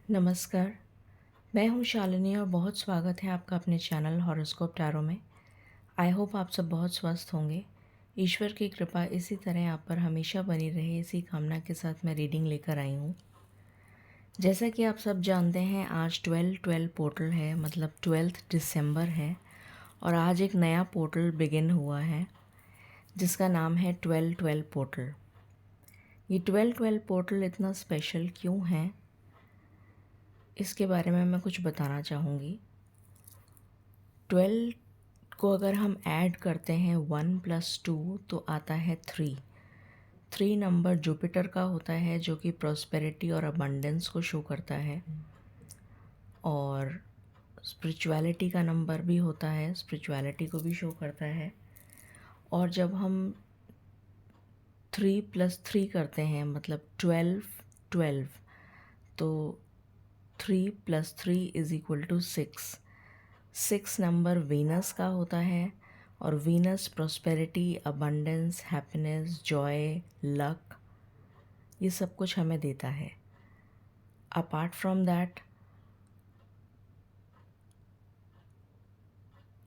नमस्कार, मैं हूँ शालिनी और बहुत स्वागत है आपका अपने चैनल हॉरोस्कोप टैरो में। आई होप आप सब बहुत स्वस्थ होंगे। ईश्वर की कृपा इसी तरह आप पर हमेशा बनी रहे, इसी कामना के साथ मैं रीडिंग लेकर आई हूँ। जैसा कि आप सब जानते हैं, आज 12/12 पोर्टल है, मतलब 12 दिसंबर है और आज एक नया पोर्टल बिगिन हुआ है जिसका नाम है 12/12 पोर्टल। ये 12/12 पोर्टल इतना स्पेशल क्यों है, इसके बारे में मैं कुछ बताना चाहूँगी। 12 को अगर हम ऐड करते हैं 1 + 2 तो आता है 3। 3 नंबर जुपिटर का होता है जो कि प्रॉस्पेरिटी और अबंडेंस को शो करता है, और स्पिरिचुअलिटी का नंबर भी होता है, स्पिरिचुअलिटी को भी शो करता है। और जब हम 3 + 3 करते हैं मतलब 12, तो 3 + 3 = 6। 6 नंबर वीनस का होता है और Venus prosperity, abundance, happiness, Joy, luck, ये सब कुछ हमें देता है। अपार्ट फ्रॉम दैट,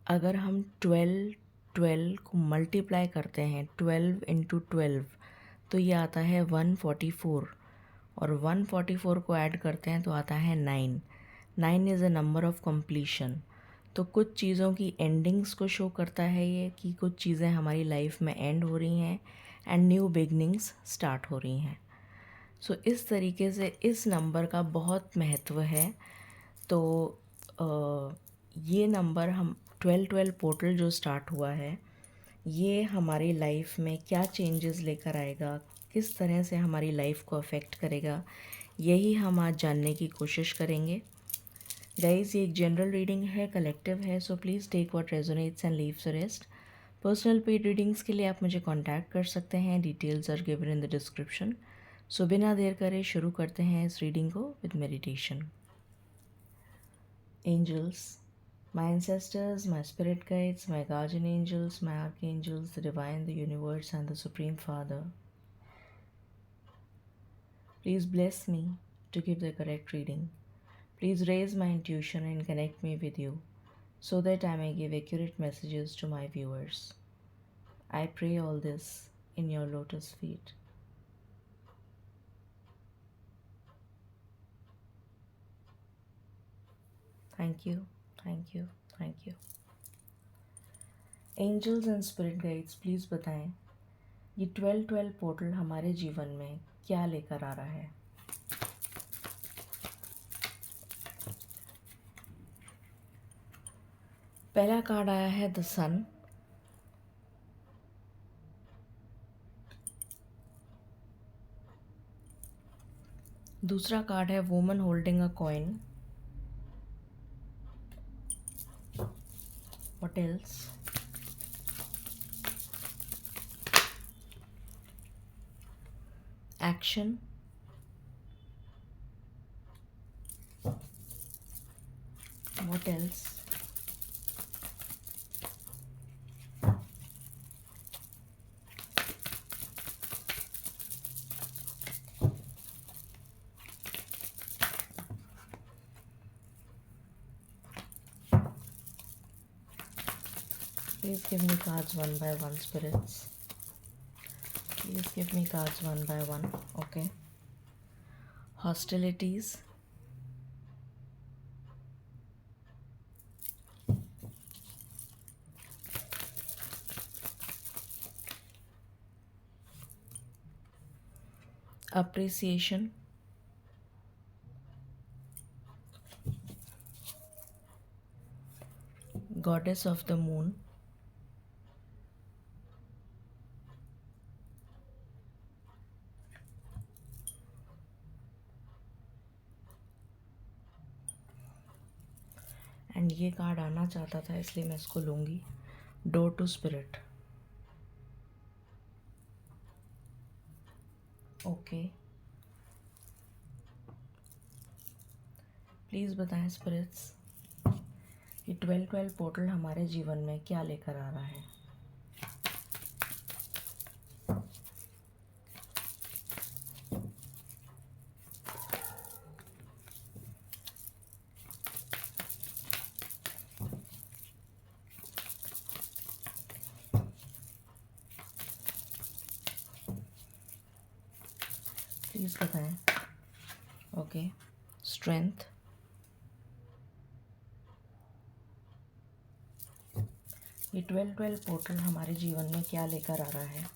अगर हम 12 को मल्टीप्लाई करते हैं 12 × 12 तो ये आता है 144, और 144 को ऐड करते हैं तो आता है 9। 9 is a number of completion. तो कुछ चीज़ों की एंडिंग्स को शो करता है ये, कि कुछ चीज़ें हमारी लाइफ में एंड हो रही हैं एंड न्यू बिगनिंग्स स्टार्ट हो रही हैं। सो इस तरीके से इस नंबर का बहुत महत्व है। तो ये नंबर हम 12/12 पोर्टल जो स्टार्ट हुआ है, ये हमारी लाइफ में क्या चेंजेस लेकर आएगा, किस तरह से हमारी लाइफ को अफेक्ट करेगा, यही हम आज जानने की कोशिश करेंगे। गाइस, ये एक जनरल रीडिंग है, कलेक्टिव है, so please take what resonates and leave the rest. Personal paid readings के लिए आप मुझे कांटेक्ट कर सकते हैं, details are given in the description. So बिना देर करे शुरू करते हैं इस रीडिंग को with meditation. Angels, my ancestors, my spirit guides, my guardian angels, my archangels, the divine, the universe, and the Supreme Father, please bless me to give the correct reading. Please raise my intuition and connect me with you so that I may give accurate messages to my viewers. I pray all this in your lotus feet. Thank you, thank you, thank you. Angels and spirit guides, please बताएं ये 12/12 portal हमारे जीवन में क्या लेकर आ रहा है। पहला कार्ड आया है द सन। दूसरा कार्ड है woman holding a coin. What else? Action, what else? Please give me cards one by one, spirits. Please give me cards one by one. Okay. Hostilities. Appreciation. Goddess of the moon. And ये card आना चाहता था इसलिए मैं इसको लूँगी। Door to spirit. Okay, please बताएं spirits ये 12/12 पोर्टल हमारे जीवन में क्या लेकर आ रहा है। प्लीज़ बताएं। ओके, स्ट्रेंथ, ये 12-12 पोर्टल हमारे जीवन में क्या लेकर आ रहा है?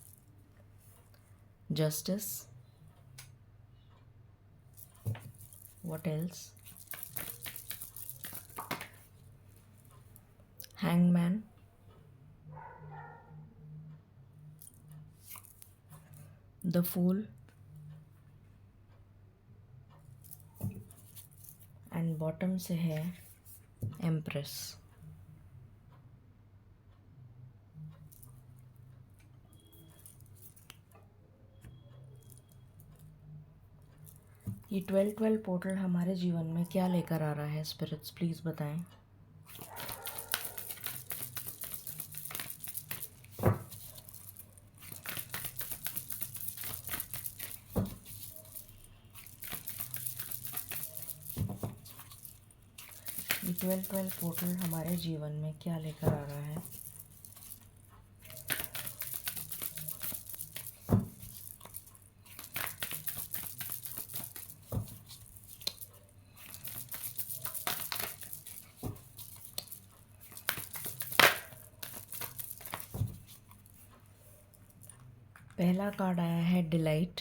Justice, what else? Hangman, the fool and bottom से है एम्प्रेस। ये 12-12 पोर्टल हमारे जीवन में क्या लेकर आ रहा है स्पिरिट्स, प्लीज़ बताएं। ये 12-12 पोर्टल हमारे जीवन में क्या लेकर आ रहा है? पहला कार्ड आया है डिलाइट,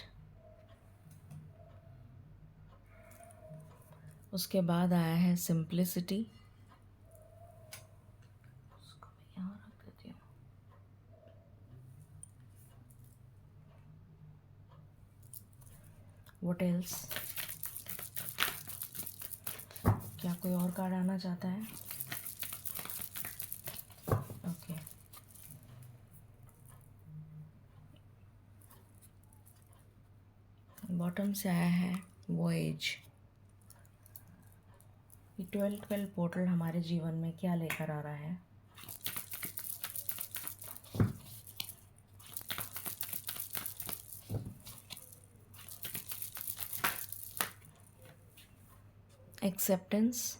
उसके बाद आया है सिंप्लिसिटी, उसको मैं यहाँ रख देती हूँ, व्हाट एल्स? क्या कोई और कार्ड आना चाहता है? ओके, बॉटम से आया है वॉयेज। ये 12-12 पोर्टल हमारे जीवन में क्या लेकर आ रहा है? Acceptance,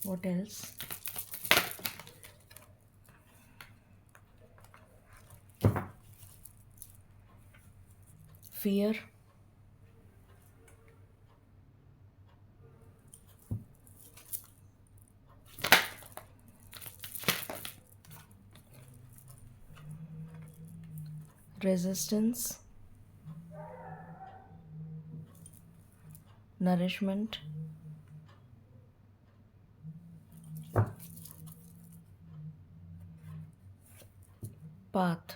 what else? Fear, resistance, nourishment, path.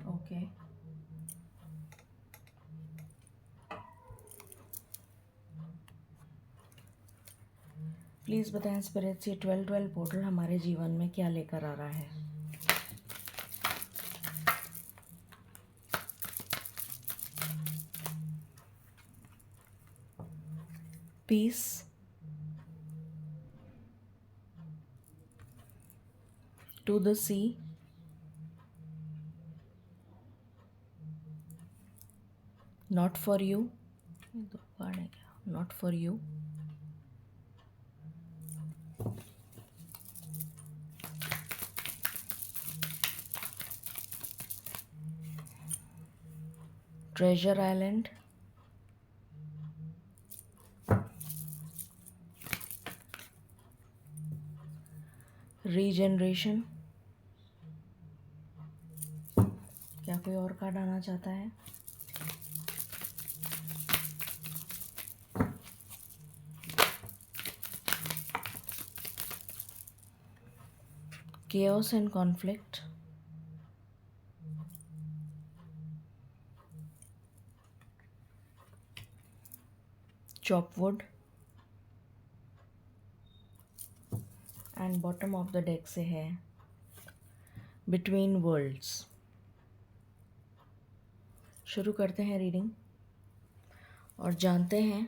Okay, please बताएं स्पिरिट्स, ये 12-12 पोर्टल हमारे जीवन में क्या लेकर आ रहा है? Peace, to the sea, not for you, दो कार्ड है क्या? Not for you, treasure island, regeneration. क्या कोई और कार्ड आना चाहता है? chaos and conflict, chopwood and bottom of the deck से है बिटवीन वर्ल्ड्स। शुरू करते हैं रीडिंग और जानते हैं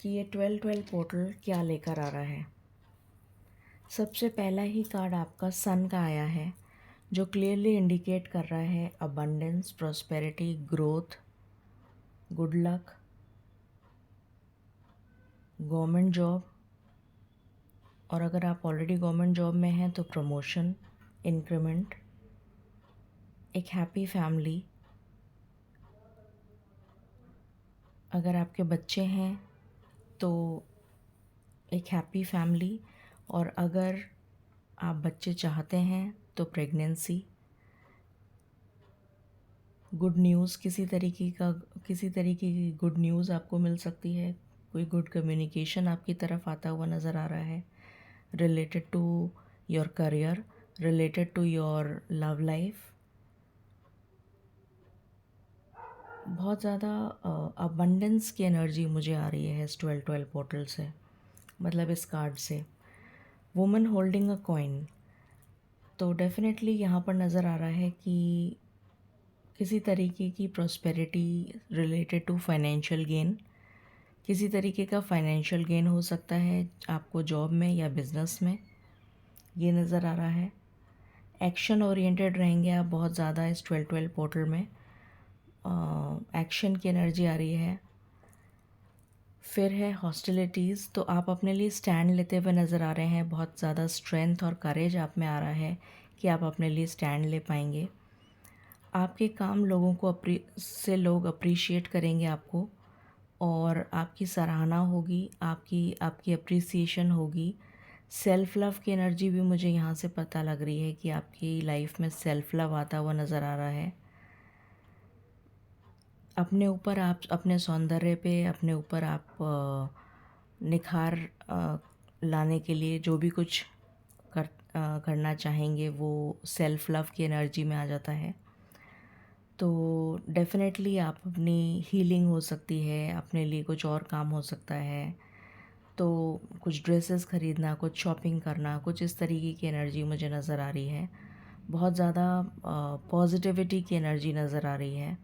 कि ये 12-12 पोर्टल क्या लेकर आ रहा है। सबसे पहला ही कार्ड आपका सन का आया है, जो क्लियरली इंडिकेट कर रहा है abundance, prosperity, growth, good luck, government job, और अगर आप ऑलरेडी गवर्नमेंट जॉब में हैं तो प्रमोशन, इंक्रीमेंट, एक हैप्पी फैमिली। अगर आपके बच्चे हैं तो एक हैप्पी फैमिली, और अगर आप बच्चे चाहते हैं तो प्रेगनेंसी, गुड न्यूज़, किसी तरीके की गुड न्यूज़ आपको मिल सकती है, कोई गुड कम्युनिकेशन आपकी तरफ आता हुआ नज़र आ रहा है, related to your career, related to your love life. बहुत ज़्यादा अबंडेंस की एनर्जी मुझे आ रही है इस 12-12 पोर्टल से, मतलब इस कार्ड से। वुमन होल्डिंग अ कॉइन, तो डेफिनेटली यहाँ पर नज़र आ रहा है कि किसी तरीके की prosperity related to financial gain, किसी तरीके का फाइनेंशियल गेन हो सकता है आपको जॉब में या बिज़नेस में, ये नज़र आ रहा है। एक्शन ओरिएंटेड रहेंगे आप बहुत ज़्यादा इस 12-12 पोर्टल में, एक्शन की एनर्जी आ रही है। फिर है हॉस्टिलिटीज़, तो आप अपने लिए स्टैंड लेते हुए नज़र आ रहे हैं, बहुत ज़्यादा स्ट्रेंथ और करेज आप में आ रहा है कि आप अपने लिए स्टैंड ले पाएंगे। आपके काम लोगों को लोग अप्रिशिएट करेंगे आपको, और आपकी सराहना होगी, आपकी अप्रिसिएशन होगी। सेल्फ़ लव की एनर्जी भी मुझे यहाँ से पता लग रही है कि आपकी लाइफ में सेल्फ़ लव आता हुआ नज़र आ रहा है। अपने ऊपर आप, अपने सौंदर्य पे अपने ऊपर आप निखार लाने के लिए जो भी कुछ करना चाहेंगे वो सेल्फ़ लव की एनर्जी में आ जाता है। तो डेफ़िनेटली आप अपनी हीलिंग हो सकती है, अपने लिए कुछ और काम हो सकता है, तो कुछ ड्रेसेस ख़रीदना, कुछ शॉपिंग करना, कुछ इस तरीके की एनर्जी मुझे नज़र आ रही है। बहुत ज़्यादा पॉजिटिविटी की एनर्जी नज़र आ रही है।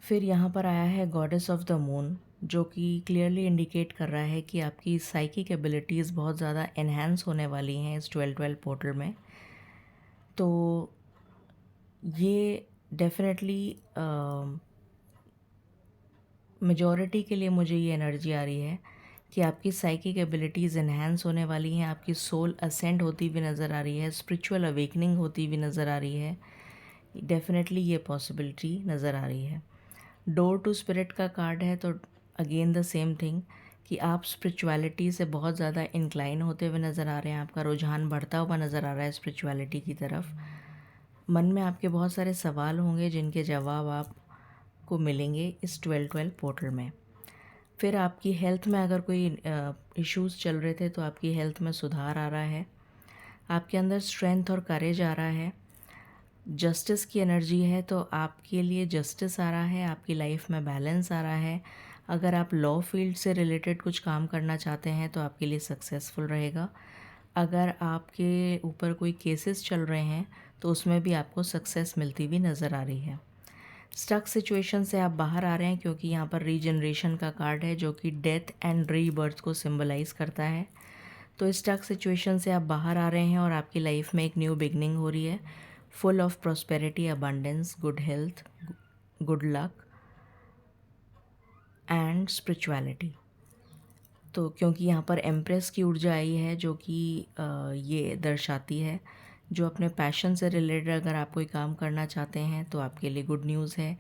फिर यहाँ पर आया है गॉडेस ऑफ द मून, जो कि क्लियरली इंडिकेट कर रहा है कि आपकी साइकिक एबिलिटीज़ बहुत ज़्यादा एनहांस होने वाली हैं इस 12-12 पोर्टल में। तो ये डेफिनेटली मेजॉरिटी के लिए मुझे ये एनर्जी आ रही है कि आपकी साइकिक एबिलिटीज़ एनहांस होने वाली हैं, आपकी सोल असेंड होती हुई नज़र आ रही है, स्पिरिचुअल अवेकनिंग होती हुई नज़र आ रही है। डेफिनेटली ये पॉसिबिलिटी नज़र आ रही है। डोर टू स्पिरिट का कार्ड है, तो अगेन द सेम थिंग कि आप स्पिरिचुअलिटी से बहुत ज़्यादा इंक्लाइन होते हुए नज़र आ रहे हैं, आपका रुझान बढ़ता हुआ नज़र आ रहा है स्पिरिचुअलिटी की तरफ। मन में आपके बहुत सारे सवाल होंगे जिनके जवाब आपको मिलेंगे इस 12-12 पोर्टल में। फिर आपकी हेल्थ में अगर कोई इश्यूज़ चल रहे थे तो आपकी हेल्थ में सुधार आ रहा है, आपके अंदर स्ट्रेंथ और करेज आ रहा है। जस्टिस की एनर्जी है, तो आपके लिए जस्टिस आ रहा है, आपकी लाइफ में बैलेंस आ रहा है। अगर आप लॉ फील्ड से रिलेटेड कुछ काम करना चाहते हैं तो आपके लिए सक्सेसफुल रहेगा। अगर आपके ऊपर कोई केसेस चल रहे हैं तो उसमें भी आपको सक्सेस मिलती हुई नज़र आ रही है। स्टक सिचुएशन से आप बाहर आ रहे हैं, क्योंकि यहाँ पर रीजनरेशन का कार्ड है जो कि डेथ एंड रीबर्थ को सिंबलाइज़ करता है। तो स्टक सिचुएशन से आप बाहर आ रहे हैं और आपकी लाइफ में एक न्यू बिगनिंग हो रही है, full of prosperity, abundance, good health, good luck and spirituality. तो क्योंकि यहाँ पर एम्प्रेस की ऊर्जा आई है जो कि ये दर्शाती है, जो अपने पैशन से रिलेटेड अगर आप कोई काम करना चाहते हैं तो आपके लिए गुड न्यूज़ है।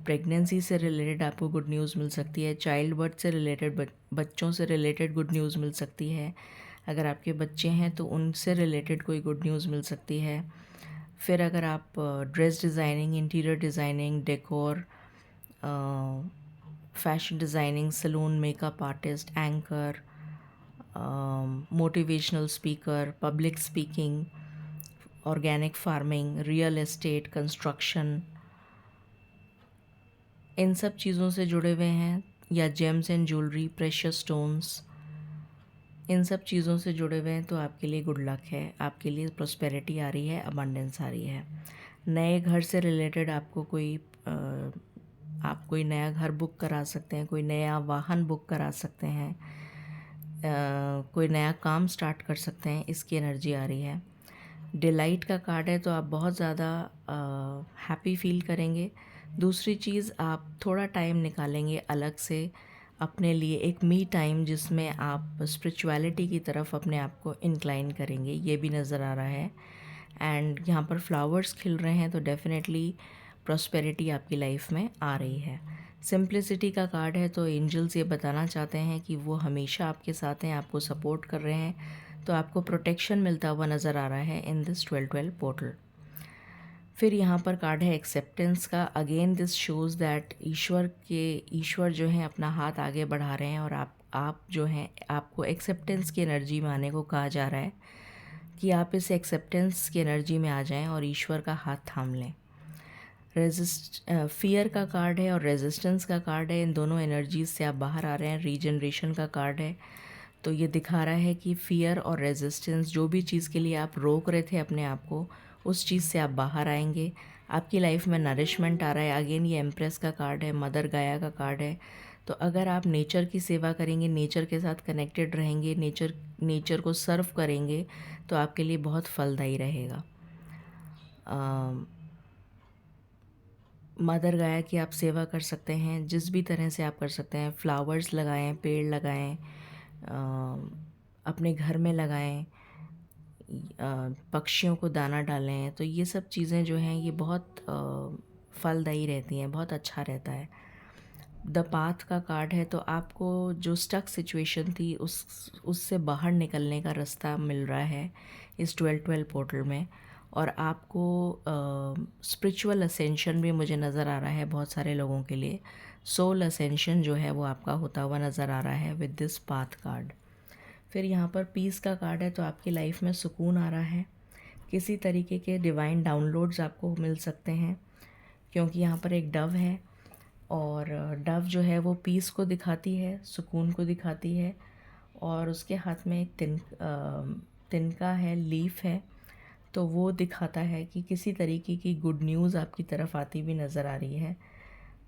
प्रेगनेंसी से रिलेटेड आपको गुड न्यूज़ मिल सकती है, चाइल्ड बर्थ से रिलेटेड, बच्चों से रिलेटेड गुड न्यूज़ मिल सकती है। अगर आपके बच्चे हैं तो उनसे रिलेटेड कोई गुड न्यूज़ मिल सकती है। फिर अगर आप dress designing, interior designing, decor, fashion designing, salon, makeup artist, anchor, motivational speaker, public speaking, organic farming, real estate, construction, इन सब चीज़ों से जुड़े हुए हैं, या gems and jewellery, precious stones, इन सब चीज़ों से जुड़े हुए हैं, तो आपके लिए गुड लक है, आपके लिए प्रॉस्पेरिटी आ रही है, अबंडेंस आ रही है। नए घर से रिलेटेड आपको आप कोई नया घर बुक करा सकते हैं, कोई नया वाहन बुक करा सकते हैं, कोई नया काम स्टार्ट कर सकते हैं, इसकी एनर्जी आ रही है। डिलाइट का कार्ड है, तो आप बहुत ज़्यादा हैप्पी फील करेंगे, दूसरी चीज़, आप थोड़ा टाइम निकालेंगे अलग से अपने लिए, एक मी टाइम जिसमें आप स्पिरिचुअलिटी की तरफ अपने आप को इंक्लाइन करेंगे, ये भी नज़र आ रहा है। एंड यहाँ पर फ्लावर्स खिल रहे हैं तो डेफिनेटली प्रॉस्पेरिटी आपकी लाइफ में आ रही है। सिंप्लिसिटी का कार्ड है, तो एंजल्स ये बताना चाहते हैं कि वो हमेशा आपके साथ हैं, आपको सपोर्ट कर रहे हैं, तो आपको प्रोटेक्शन मिलता हुआ नज़र आ रहा है इन दिस 12-12 पोर्टल। फिर यहाँ पर कार्ड है एक्सेप्टेंस का। अगेन दिस शोज़ दैट ईश्वर जो हैं अपना हाथ आगे बढ़ा रहे हैं, और आप जो हैं, आपको एक्सेप्टेंस की एनर्जी में आने को कहा जा रहा है कि आप इस एक्सेप्टेंस की एनर्जी में आ जाएं और ईश्वर का हाथ थाम लें। फियर का कार्ड है और रेजिस्टेंस का कार्ड है, इन दोनों एनर्जीज से आप बाहर आ रहे हैं। रीजनरेशन का कार्ड है, तो ये दिखा रहा है कि फियर और रेजिस्टेंस, जो भी चीज़ के लिए आप रोक रहे थे अपने आप को, उस चीज़ से आप बाहर आएंगे। आपकी लाइफ में नरिशमेंट आ रहा है। अगेन ये एम्प्रेस का कार्ड है, मदर गाया का कार्ड है। तो अगर आप नेचर की सेवा करेंगे, नेचर के साथ कनेक्टेड रहेंगे, नेचर को सर्व करेंगे, तो आपके लिए बहुत फलदायी रहेगा। मदर गाया की आप सेवा कर सकते हैं, जिस भी तरह से आप कर सकते हैं। फ्लावर्स लगाएं, पेड़ लगाएं, अपने घर में लगाएं, पक्षियों को दाना डालें, तो ये सब चीज़ें जो हैं ये बहुत फलदायी रहती हैं, बहुत अच्छा रहता है। द पाथ का कार्ड है, तो आपको जो स्टक सिचुएशन थी उससे बाहर निकलने का रास्ता मिल रहा है इस 12-12 पोर्टल में। और आपको स्पिरिचुअल असेंशन भी मुझे नज़र आ रहा है बहुत सारे लोगों के लिए। सोल असेंशन जो है वो आपका होता हुआ नज़र आ रहा है विद दिस पाथ कार्ड। फिर यहाँ पर पीस का कार्ड है, तो आपकी लाइफ में सुकून आ रहा है। किसी तरीके के डिवाइन डाउनलोड्स आपको मिल सकते हैं, क्योंकि यहाँ पर एक डव है, और डव जो है वो पीस को दिखाती है, सुकून को दिखाती है, और उसके हाथ में एक तिनका है, लीफ है, तो वो दिखाता है कि किसी तरीके की गुड न्यूज़ आपकी तरफ आती भी नज़र आ रही है।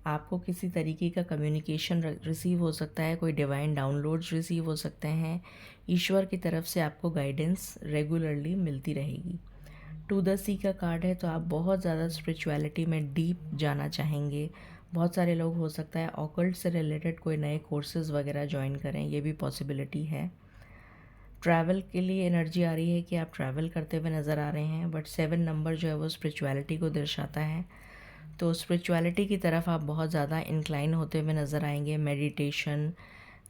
आपको किसी तरीके का कम्युनिकेशन रिसीव हो सकता है, कोई डिवाइन डाउनलोड्स रिसीव हो सकते हैं। ईश्वर की तरफ से आपको गाइडेंस रेगुलरली मिलती रहेगी। टू द सी का कार्ड है, तो आप बहुत ज़्यादा स्पिरिचुअलिटी में डीप जाना चाहेंगे। बहुत सारे लोग हो सकता है ऑकल्ट से रिलेटेड कोई नए कोर्सेज वगैरह ज्वाइन करें, ये भी पॉसिबिलिटी है। ट्रैवल के लिए एनर्जी आ रही है कि आप ट्रैवल करते हुए नज़र आ रहे हैं, बट 7 नंबर जो है वो स्पिरिचुअलिटी को दर्शाता है, तो स्पिरिचुअलिटी की तरफ आप बहुत ज़्यादा इंक्लाइन होते हुए नज़र आएंगे। मेडिटेशन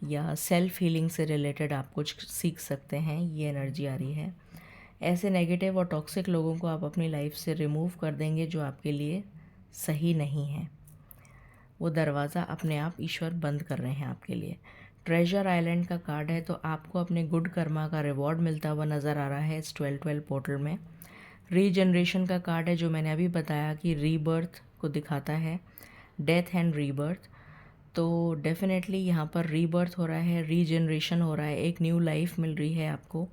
या सेल्फ हीलिंग से रिलेटेड आप कुछ सीख सकते हैं, ये एनर्जी आ रही है। ऐसे नेगेटिव और टॉक्सिक लोगों को आप अपनी लाइफ से रिमूव कर देंगे जो आपके लिए सही नहीं है। वो दरवाज़ा अपने आप ईश्वर बंद कर रहे हैं आपके लिए। ट्रेजर आइलैंड का कार्ड है, तो आपको अपने गुड कर्मा का रिवॉर्ड मिलता हुआ नज़र आ रहा है इस 12-12 पोर्टल में। रीजनरेशन का कार्ड है, जो मैंने अभी बताया कि रीबर्थ को दिखाता है, डेथ एंड रीबर्थ। तो डेफिनेटली यहाँ पर रीबर्थ हो रहा है, रीजनरेशन हो रहा है, एक न्यू लाइफ मिल रही है आपको,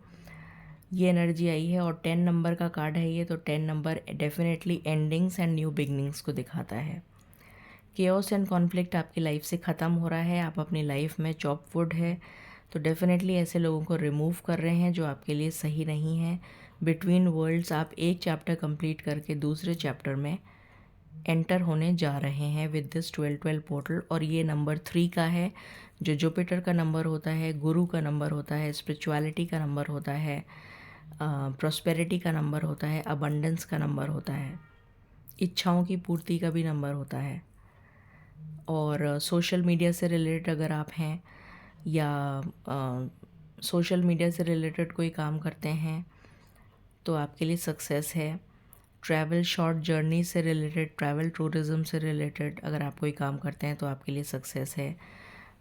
ये एनर्जी आई है। और 10 नंबर का कार्ड है ये, तो 10 number definitely endings and new beginnings को दिखाता है। केओस एंड कॉन्फ्लिक्ट आपकी लाइफ से ख़त्म हो रहा है, आप अपनी लाइफ में चॉप वुड है, तो डेफिनेटली ऐसे लोगों को रिमूव कर रहे हैं जो आपके लिए सही नहीं है। बिटवीन वर्ल्ड्स आप एक चैप्टर कंप्लीट करके दूसरे चैप्टर में एंटर होने जा रहे हैं विद दिस 12-12 पोर्टल। और ये नंबर 3 का है, जो जुपिटर का नंबर होता है, गुरु का नंबर होता है, स्पिरिचुअलिटी का नंबर होता है, प्रॉस्पेरिटी का नंबर होता है, अबंडेंस का नंबर होता है, इच्छाओं की पूर्ति का भी नंबर होता है। और सोशल मीडिया से रिलेटेड अगर आप हैं, या सोशल मीडिया से रिलेटेड कोई काम करते हैं, तो आपके लिए सक्सेस है। ट्रैवल शॉर्ट जर्नी से रिलेटेड, ट्रैवल टूरिज़्म से रिलेटेड अगर आप कोई काम करते हैं तो आपके लिए सक्सेस है।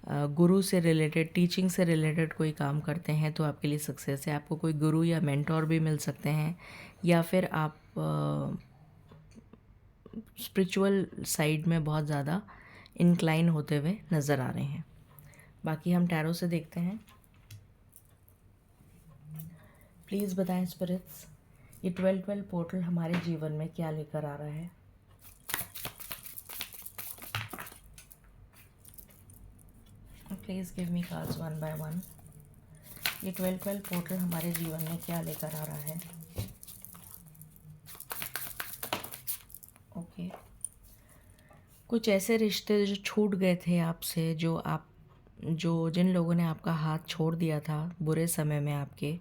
गुरु से रिलेटेड, टीचिंग से रिलेटेड कोई काम करते हैं तो आपके लिए सक्सेस है। आपको कोई गुरु या मेंटोर भी मिल सकते हैं, या फिर आप स्पिरिचुअल साइड में बहुत ज़्यादा इंक्लाइन होते हुए नज़र आ रहे हैं। बाकी हम टैरो से देखते हैं। प्लीज़ बताएं स्पिरिट्स, ये 12-12 पोर्टल हमारे जीवन में क्या लेकर आ रहा है। Please give me cards 1 by 1। ये 12-12 पोर्टल हमारे जीवन में क्या लेकर आ रहा है। ओके, कुछ ऐसे रिश्ते जो छूट गए थे आपसे, जो जिन लोगों ने आपका हाथ छोड़ दिया था बुरे समय में आपके,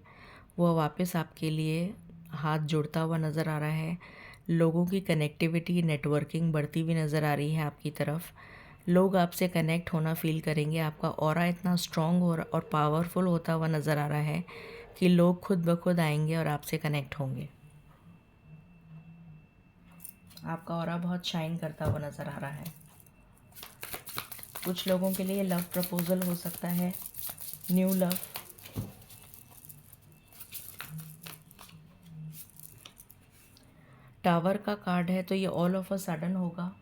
वो वापस आपके लिए हाथ जोड़ता हुआ नज़र आ रहा है। लोगों की कनेक्टिविटी, नेटवर्किंग बढ़ती हुई नज़र आ रही है आपकी तरफ। लोग आपसे कनेक्ट होना फ़ील करेंगे। आपका ऑरा इतना स्ट्रॉन्ग और पावरफुल होता हुआ नज़र आ रहा है कि लोग खुद ब खुद आएंगे और आपसे कनेक्ट होंगे। आपका ऑरा बहुत शाइन करता हुआ नज़र आ रहा है। कुछ लोगों के लिए लव प्रपोजल हो सकता है, न्यू लव। टावर का कार्ड है, तो ये ऑल ऑफ अ सडन होगा।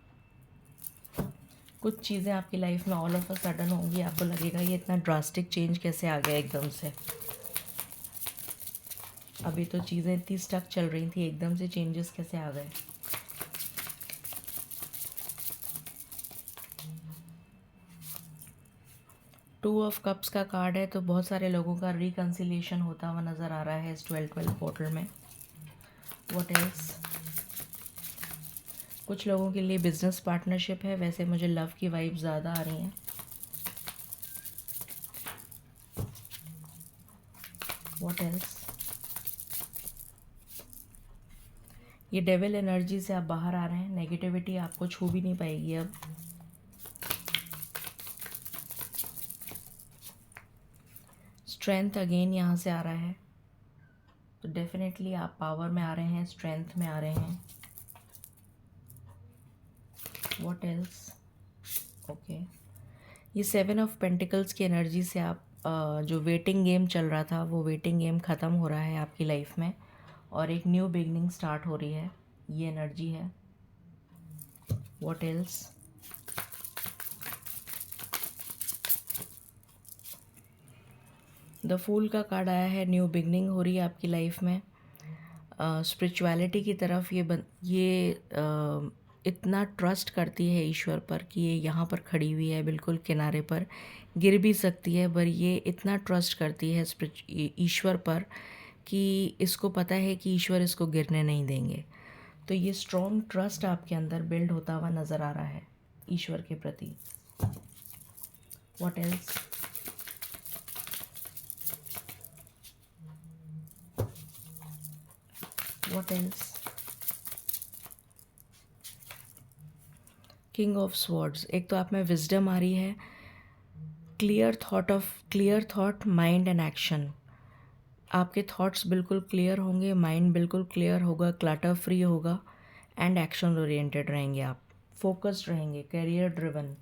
कुछ चीज़ें आपकी लाइफ में ऑल ऑफ अ सडन होंगी। आपको लगेगा ये इतना ड्रास्टिक चेंज कैसे आ गया एकदम से। अभी तो चीज़ें इतनी स्टक चल रही थी, एकदम से चेंजेस कैसे आ गए। टू ऑफ कप्स का कार्ड है, तो बहुत सारे लोगों का रिकन्सिलिएशन होता हुआ नज़र आ रहा है इस 12-12 पोर्टल में। What else? कुछ लोगों के लिए बिजनेस पार्टनरशिप है। वैसे मुझे लव की वाइब ज़्यादा आ रही हैं। What else? ये डेविल एनर्जी से आप बाहर आ रहे हैं। नेगेटिविटी आपको छू भी नहीं पाएगी अब। स्ट्रेंथ अगेन यहाँ से आ रहा है, तो डेफिनेटली आप पावर में आ रहे हैं, स्ट्रेंथ में आ रहे हैं। What else? ओके, ये 7 ऑफ पेंटिकल्स की एनर्जी से आप जो वेटिंग गेम चल रहा था, वो वेटिंग गेम ख़त्म हो रहा है आपकी लाइफ में और एक न्यू बिगनिंग स्टार्ट हो रही है। ये एनर्जी है। What else? द फूल का कार्ड आया है। न्यू बिगनिंग हो रही है आपकी लाइफ में। स्पिरिचुअलिटी की तरफ ये इतना ट्रस्ट करती है ईश्वर पर कि ये यहाँ पर खड़ी हुई है, बिल्कुल किनारे पर, गिर भी सकती है, पर ये इतना ट्रस्ट करती है ईश्वर पर कि इसको पता है कि ईश्वर इसको गिरने नहीं देंगे। तो ये स्ट्रॉन्ग ट्रस्ट आपके अंदर बिल्ड होता हुआ नज़र आ रहा है ईश्वर के प्रति। What else? What else? King of swords. एक तो आप में विजडम आ रही है, clear thought, mind and action. आपके थॉट्स बिल्कुल क्लियर होंगे, माइंड बिल्कुल क्लियर होगा, क्लटर फ्री होगा एंड एक्शन ओरिएंटेड रहेंगे आप, फोकस्ड रहेंगे, करियर ड्रिवन।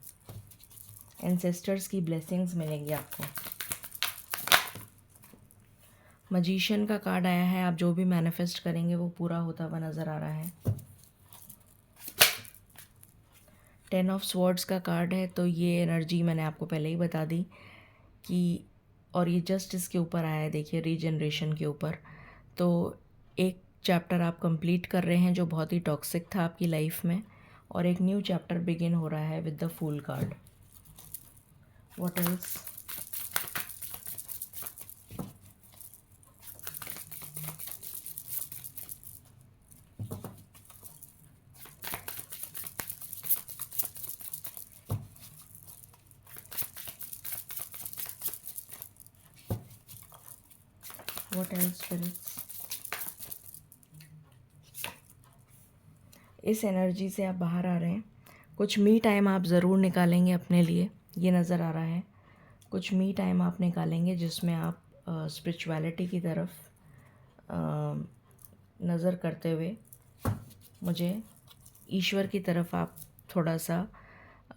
एंसेस्टर्स की ब्लेसिंग्स मिलेंगी आपको। मजिशियन का कार्ड आया है। आप जो भी मैनिफेस्ट करेंगे वो पूरा होता हुआ नज़र आ रहा है। 10 ऑफ स्वॉर्ड्स का कार्ड है, तो ये एनर्जी मैंने आपको पहले ही बता दी कि, और ये जस्ट इसके ऊपर आया है, देखिए, रीजनरेशन के ऊपर। तो एक चैप्टर आप कंप्लीट कर रहे हैं जो बहुत ही टॉक्सिक था आपकी लाइफ में, और एक न्यू चैप्टर बिगिन हो रहा है with the fool card. What else? What else spirits? इस एनर्जी से आप बाहर आ रहे हैं। कुछ मी टाइम आप ज़रूर निकालेंगे अपने लिए, ये नज़र आ रहा है। कुछ मी टाइम आप निकालेंगे जिसमें आप स्पिरिचुअलिटी की तरफ नज़र करते हुए, मुझे ईश्वर की तरफ आप थोड़ा सा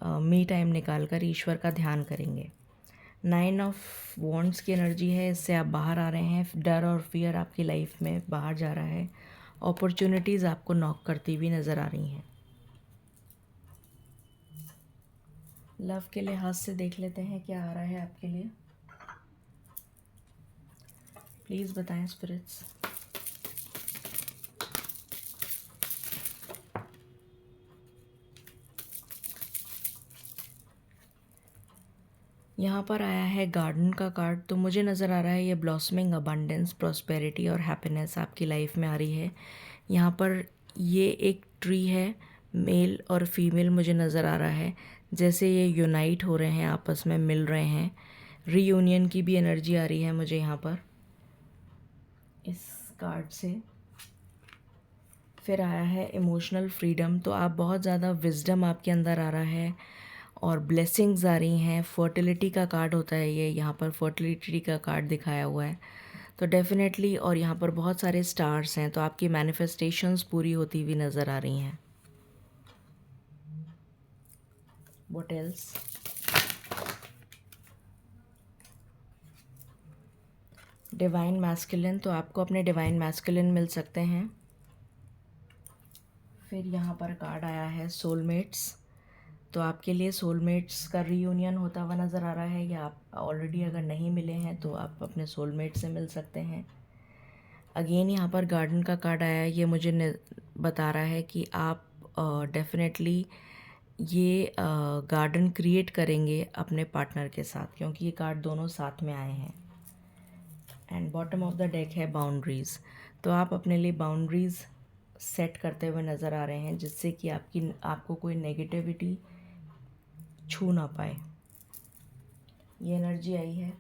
मी टाइम निकाल कर ईश्वर का ध्यान करेंगे। 9 ऑफ वॉन्ड्स की एनर्जी है, इससे आप बाहर आ रहे हैं। डर और फियर आपकी लाइफ में बाहर जा रहा है। अपॉर्चुनिटीज़ आपको नॉक करती हुई नज़र आ रही हैं। लव के लिहाज से देख लेते हैं क्या आ रहा है आपके लिए। प्लीज़ बताएं स्पिरिट्स। यहाँ पर आया है गार्डन का कार्ड, तो मुझे नज़र आ रहा है ये ब्लॉसमिंग अबंडेंस, प्रॉस्पेरिटी और हैप्पीनेस आपकी लाइफ में आ रही है। यहाँ पर ये एक ट्री है, मेल और फीमेल मुझे नज़र आ रहा है, जैसे ये यूनाइट हो रहे हैं, आपस में मिल रहे हैं। रीयूनियन की भी एनर्जी आ रही है मुझे यहाँ पर इस कार्ड से। फिर आया है इमोशनल फ्रीडम, तो आप बहुत ज़्यादा विजडम आपके अंदर आ रहा है और ब्लेसिंग्स आ रही हैं। फर्टिलिटी का कार्ड होता है ये, यहाँ पर फर्टिलिटी का कार्ड दिखाया हुआ है, तो डेफिनेटली। और यहाँ पर बहुत सारे स्टार्स हैं, तो आपकी मैनिफेस्टेशंस पूरी होती हुई नज़र आ रही हैं। What else? डिवाइन मैस्कुलिन, तो आपको अपने डिवाइन मैस्कुलिन मिल सकते हैं। फिर यहाँ पर कार्ड आया है सोलमेट्स, तो आपके लिए सोलमेट्स का रीयूनियन होता हुआ नज़र आ रहा है, या आप ऑलरेडी अगर नहीं मिले हैं तो आप अपने सोलमेट से मिल सकते हैं। अगेन यहाँ पर गार्डन का कार्ड आया है, ये मुझे बता रहा है कि आप डेफिनेटली ये गार्डन क्रिएट करेंगे अपने पार्टनर के साथ, क्योंकि ये कार्ड दोनों साथ में आए हैं। And bottom of the deck है बाउंड्रीज़, तो आप अपने लिए बाउंड्रीज़ सेट करते हुए नज़र आ रहे हैं, जिससे कि आपको कोई नेगेटिविटी छू ना पाए। ये एनर्जी आई है।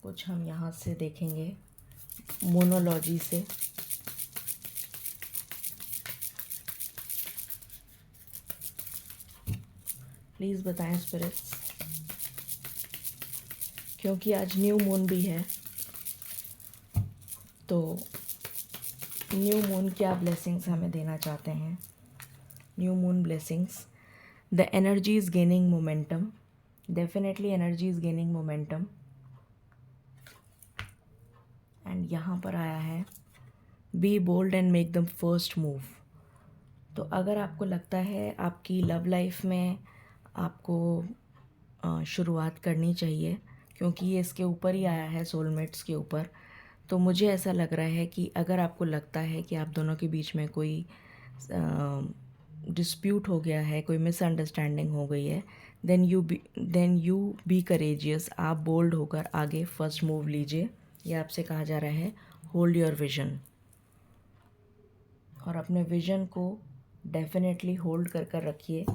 कुछ हम यहाँ से देखेंगे मोनोलॉजी से। प्लीज़ बताएं स्पिरिट्स, क्योंकि आज न्यू मून भी है, तो न्यू मून क्या ब्लेसिंग्स हमें देना चाहते हैं। New moon blessings, the energy is gaining momentum, definitely energy is gaining momentum. And यहाँ पर आया है be bold and make the first move, तो अगर आपको लगता है आपकी लव लाइफ में आपको शुरुआत करनी चाहिए, क्योंकि ये इसके ऊपर ही आया है, सोलमेट्स के ऊपर, तो मुझे ऐसा लग रहा है कि अगर आपको लगता है कि आप दोनों के बीच में कोई डिस्प्यूट हो गया है, कोई मिसअंडरस्टैंडिंग हो गई है, देन यू बी करेजियस, आप बोल्ड होकर आगे फर्स्ट मूव लीजिए। ये आपसे कहा जा रहा है होल्ड योर विजन, और अपने विजन को डेफिनेटली होल्ड कर कर रखिए।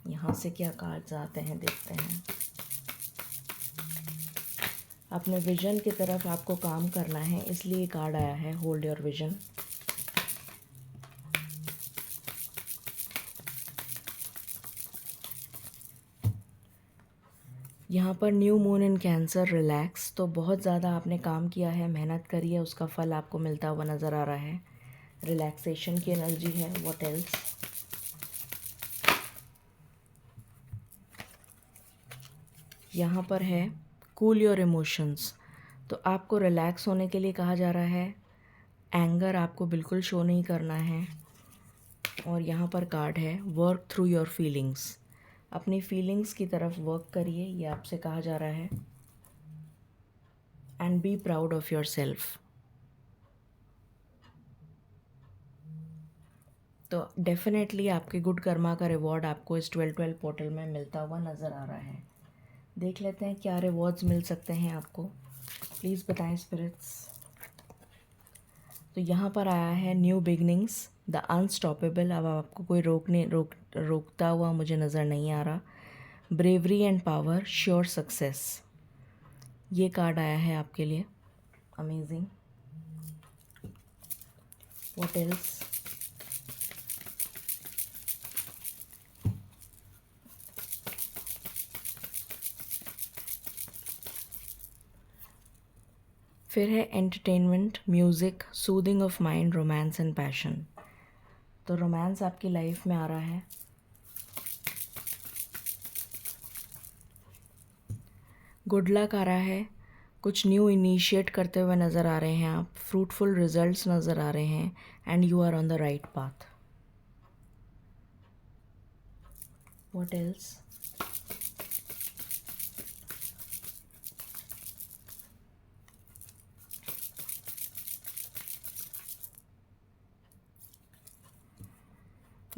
यहाँ से क्या कार्ड्स आते हैं देखते हैं। अपने विजन की तरफ आपको काम करना है, इसलिए कार्ड आया है होल्ड योर विजन। यहाँ पर new moon in cancer, relax, तो बहुत ज़्यादा आपने काम किया है, मेहनत करी है, उसका फल आपको मिलता हुआ नज़र आ रहा है। रिलैक्सेशन की एनर्जी है। What else? यहाँ पर है कूल योर इमोशंस, तो आपको रिलैक्स होने के लिए कहा जा रहा है। एंगर आपको बिल्कुल शो नहीं करना है। और यहाँ पर कार्ड है वर्क थ्रू योर फीलिंग्स, अपनी फीलिंग्स की तरफ वर्क करिए, ये आपसे कहा जा रहा है। And be proud of your self, तो डेफिनेटली आपके गुड कर्मा का रिवॉर्ड आपको इस 12/12 पोर्टल में मिलता हुआ नज़र आ रहा है। देख लेते हैं क्या रिवॉर्ड्स मिल सकते हैं आपको, प्लीज़ बताएं स्पिरिट्स। तो यहाँ पर आया है न्यू बिगनिंग्स, द अनस्टॉपेबल, अब आपको कोई रोकता हुआ मुझे नज़र नहीं आ रहा। Bravery and power, sure success, ये कार्ड आया है आपके लिए। अमेजिंग। What else? फिर है entertainment, music, soothing of mind, romance and passion, तो रोमांस आपकी लाइफ में आ रहा है। गुड लक आ रहा है, कुछ न्यू इनिशिएट करते हुए नज़र आ रहे हैं आप, फ्रूटफुल रिजल्ट्स नज़र आ रहे हैं, and you are on the right path. What else?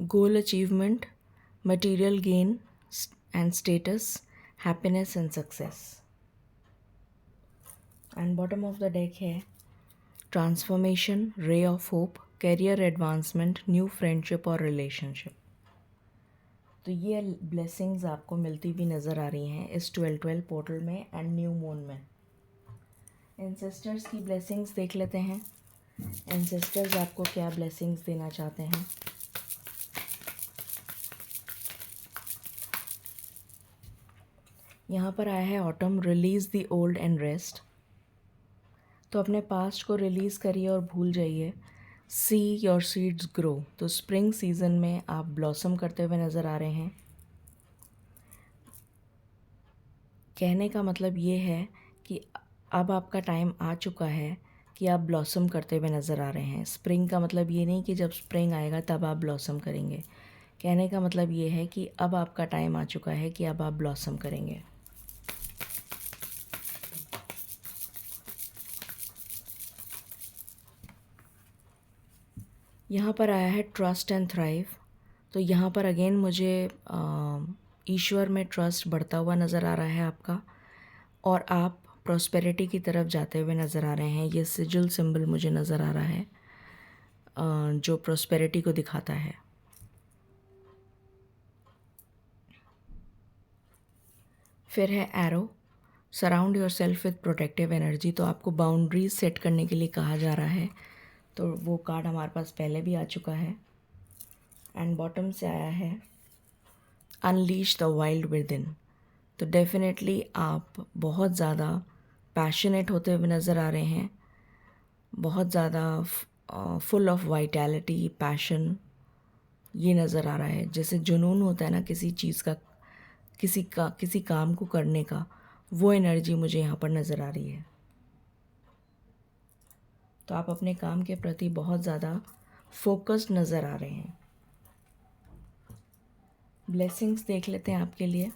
Goal achievement, material gain and status, happiness and success. And bottom of the deck है transformation, ray of hope, career advancement, new friendship और relationship. तो ये blessings आपको मिलती हुई नज़र आ रही हैं इस 12-12 पोर्टल में एंड न्यू मून में। एंसेस्टर्स की ब्लेसिंग्स देख लेते हैं। एंसेस्टर्स आपको क्या ब्लेसिंग्स देना चाहते हैं। यहाँ पर आया है autumn, release the old and rest. तो अपने पास्ट को रिलीज़ करिए और भूल जाइए। See your seeds grow. तो स्प्रिंग सीजन में आप ब्लॉसम करते हुए नज़र आ रहे हैं। कहने का मतलब ये है कि अब आपका टाइम आ चुका है कि आप ब्लॉसम करते हुए नज़र आ रहे हैं। स्प्रिंग का मतलब ये नहीं कि जब स्प्रिंग आएगा तब आप ब्लॉसम करेंगे। कहने का मतलब ये है कि अब आपका टाइम आ चुका है कि अब आप ब्लॉसम करेंगे। यहाँ पर आया है ट्रस्ट एंड थ्राइव। तो यहाँ पर अगेन मुझे ईश्वर में ट्रस्ट बढ़ता हुआ नज़र आ रहा है आपका, और आप प्रॉस्पेरिटी की तरफ जाते हुए नज़र आ रहे हैं। ये सिजिल सिंबल मुझे नज़र आ रहा है जो प्रॉस्पेरिटी को दिखाता है। फिर है arrow, surround your self with protective energy. तो आपको बाउंड्रीज सेट करने के लिए कहा जा रहा है। तो वो कार्ड हमारे पास पहले भी आ चुका है। एंड बॉटम से आया है unleash the wild with in. तो डेफिनेटली आप बहुत ज़्यादा पैशनेट होते हुए नज़र आ रहे हैं, बहुत ज़्यादा फुल ऑफ वाइटैलिटी, पैशन ये नज़र आ रहा है। जैसे जुनून होता है ना किसी चीज़ का, किसी काम को करने का, वो एनर्जी मुझे यहाँ पर नज़र आ रही है। तो आप अपने काम के प्रति बहुत ज़्यादा फोकस्ड नज़र आ रहे हैं। ब्लेसिंग्स देख लेते हैं आपके लिए,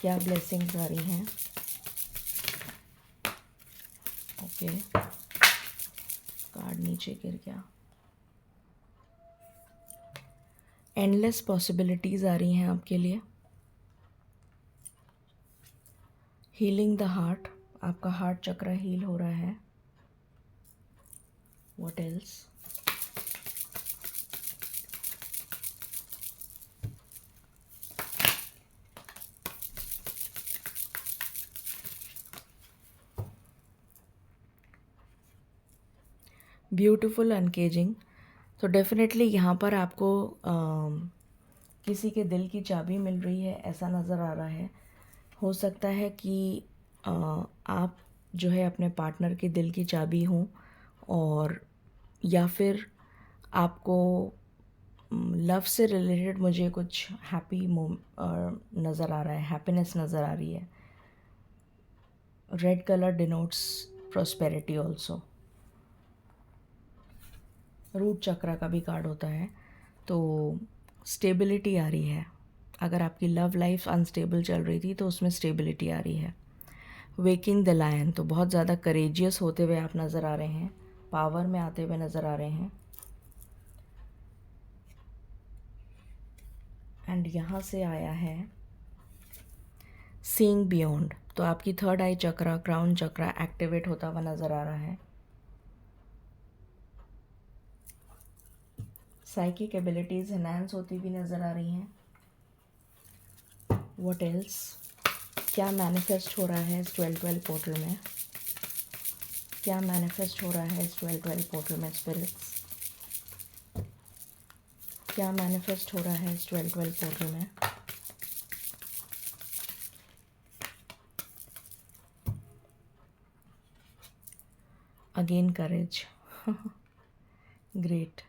क्या ब्लेसिंग्स आ रही हैं। ओके, कार्ड नीचे गिर गया। एंडलेस पॉसिबिलिटीज़ आ रही हैं आपके लिए। हीलिंग द हार्ट, आपका हार्ट चक्र हील हो रहा है। What else. ब्यूटीफुल अनकेजिंग। तो डेफिनेटली यहाँ पर आपको किसी के दिल की चाबी मिल रही है, ऐसा नज़र आ रहा है। हो सकता है कि आप जो है अपने पार्टनर के दिल की चाबी हों, और या फिर आपको लव से रिलेटेड मुझे कुछ हैप्पी नज़र आ रहा है, हैप्पीनेस नज़र आ रही है। Red colour denotes prosperity also. Root chakra का भी कार्ड होता है। तो स्टेबिलिटी आ रही है। अगर आपकी लव लाइफ अनस्टेबल चल रही थी तो उसमें स्टेबिलिटी आ रही है। वेकिंग द लायन, तो बहुत ज़्यादा करेजियस होते हुए आप नज़र आ रहे हैं, पावर में आते हुए नज़र आ रहे हैं। एंड यहाँ से आया है सीइंग बियॉन्ड। तो आपकी थर्ड आई चक्र, क्राउन चक्र एक्टिवेट होता हुआ नज़र आ रहा है। साइकिक एबिलिटीज़ एनहांस होती हुई नज़र आ रही हैं। व्हाट एल्स, क्या मैनिफेस्ट हो रहा है इस 12-12 पोर्टल में, क्या मैनिफेस्ट हो रहा है इस 12-12 पोर्टल में स्पिरिट्स, क्या मैनिफेस्ट हो रहा है इस 12-12 पोर्टल में। अगेन करेज। ग्रेट।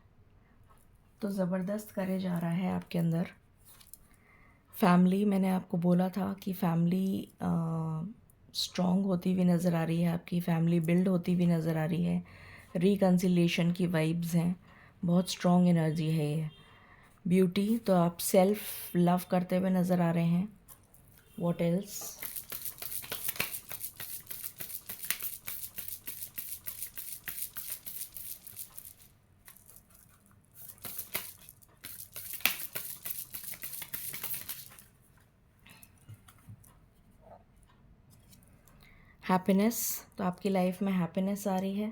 तो ज़बरदस्त करेज आ रहा है आपके अंदर। फैमिली, मैंने आपको बोला था कि फैमिली स्ट्रॉन्ग होती हुई नज़र आ रही है, आपकी फैमिली बिल्ड होती हुई नज़र आ रही है। रिकन्सिलिएशन की वाइब्स हैं, बहुत स्ट्रॉन्ग एनर्जी है ये। ब्यूटी, तो आप सेल्फ लव करते हुए नज़र आ रहे हैं। What else. हैप्पीनेस, तो आपकी लाइफ में हैप्पीनेस आ रही है।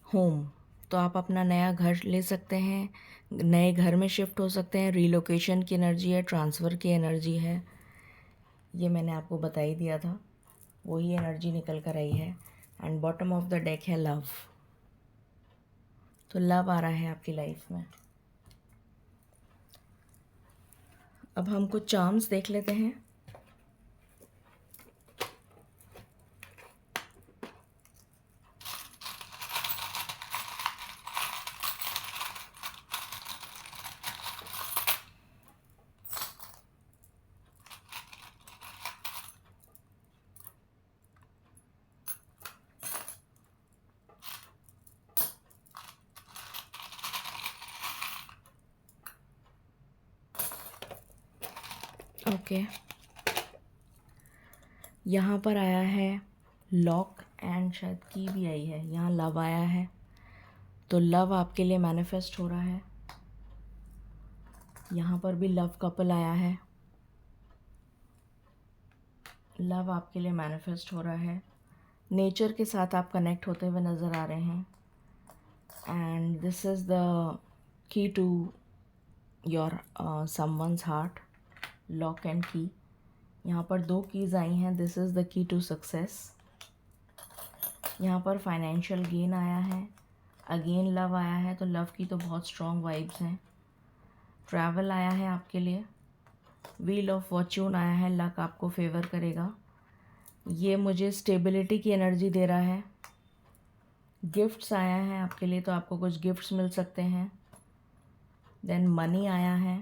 होम, तो आप अपना नया घर ले सकते हैं, नए घर में शिफ्ट हो सकते हैं। रीलोकेशन की एनर्जी है, ट्रांसफ़र की एनर्जी है, ये मैंने आपको बता ही दिया था, वही एनर्जी निकल कर आई है। And bottom of the deck है लव, तो लव आ रहा है आपकी लाइफ में। अब हम कुछ चार्म्स देख लेते हैं। ओके, यहाँ पर आया है लॉक एंड शायद की भी आई है, यहाँ लव आया है, तो लव आपके लिए मैनिफेस्ट हो रहा है। यहाँ पर भी लव कपल आया है, लव आपके लिए मैनिफेस्ट हो रहा है। नेचर के साथ आप कनेक्ट होते हुए नज़र आ रहे हैं। And this is the key to your someone's heart, lock and key. यहाँ पर 2 कीज़ आई हैं, this is the key to success. यहाँ पर फाइनेंशियल गेन आया है, अगेन लव आया है, तो लव की तो बहुत स्ट्रॉन्ग वाइब्स हैं। ट्रैवल आया है आपके लिए, व्हील ऑफ फॉर्च्यून आया है, लक आपको फेवर करेगा। ये मुझे स्टेबिलिटी की एनर्जी दे रहा है। गिफ्ट्स आया है आपके लिए, तो आपको कुछ गिफ्ट्स मिल सकते हैं। देन मनी आया है,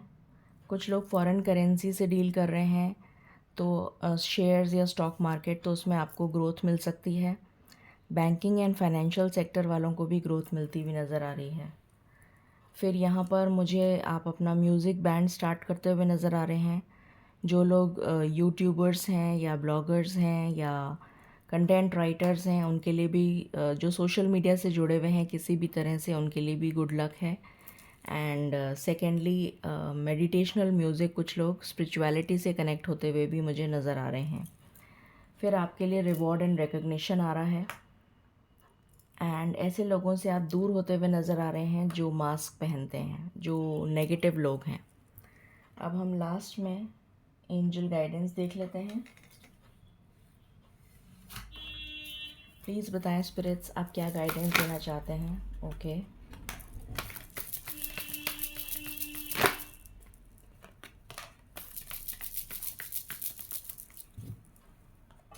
कुछ लोग फॉरेन करेंसी से डील कर रहे हैं, तो शेयर्स या स्टॉक मार्केट, तो उसमें आपको ग्रोथ मिल सकती है। बैंकिंग एंड फाइनेंशियल सेक्टर वालों को भी ग्रोथ मिलती हुई नज़र आ रही है। फिर यहाँ पर मुझे आप अपना म्यूज़िक बैंड स्टार्ट करते हुए नज़र आ रहे हैं। जो लोग यूट्यूबर्स हैं या ब्लॉगर्स हैं या कंटेंट राइटर्स हैं, उनके लिए भी, जो सोशल मीडिया से जुड़े हुए हैं किसी भी तरह से, उनके लिए भी गुड लक है। एंड सेकेंडली मेडिटेशनल म्यूज़िक, कुछ लोग स्पिरिचुअलिटी से कनेक्ट होते हुए भी मुझे नज़र आ रहे हैं। फिर आपके लिए रिवॉर्ड एंड रिकग्निशन आ रहा है। एंड ऐसे लोगों से आप दूर होते हुए नज़र आ रहे हैं जो मास्क पहनते हैं, जो नेगेटिव लोग हैं। अब हम लास्ट में एंजल गाइडेंस देख लेते हैं। प्लीज़ बताएं स्पिरिट्स, आप क्या गाइडेंस देना चाहते हैं। ओके,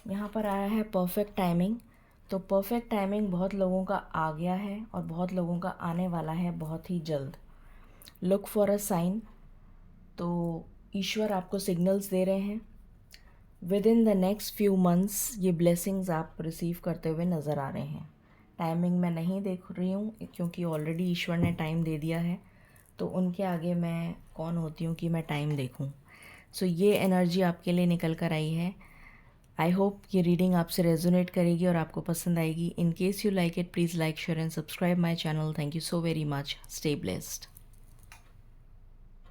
यहाँ पर आया है परफेक्ट टाइमिंग। तो परफेक्ट टाइमिंग बहुत लोगों का आ गया है और बहुत लोगों का आने वाला है बहुत ही जल्द। लुक फॉर अ साइन, तो ईश्वर आपको सिग्नल्स दे रहे हैं। With in the next few months ये ब्लेसिंग्स आप रिसीव करते हुए नज़र आ रहे हैं। टाइमिंग मैं नहीं देख रही हूँ क्योंकि ऑलरेडी ईश्वर ने टाइम दे दिया है, तो उनके आगे मैं कौन होती हूँ कि मैं टाइम देखूँ। सो ये एनर्जी आपके लिए निकल कर आई है। आई होप ये रीडिंग आपसे रेजोनेट करेगी और आपको पसंद आएगी। In case you like it, please like, share and subscribe my channel. Thank you so very much. Stay blessed.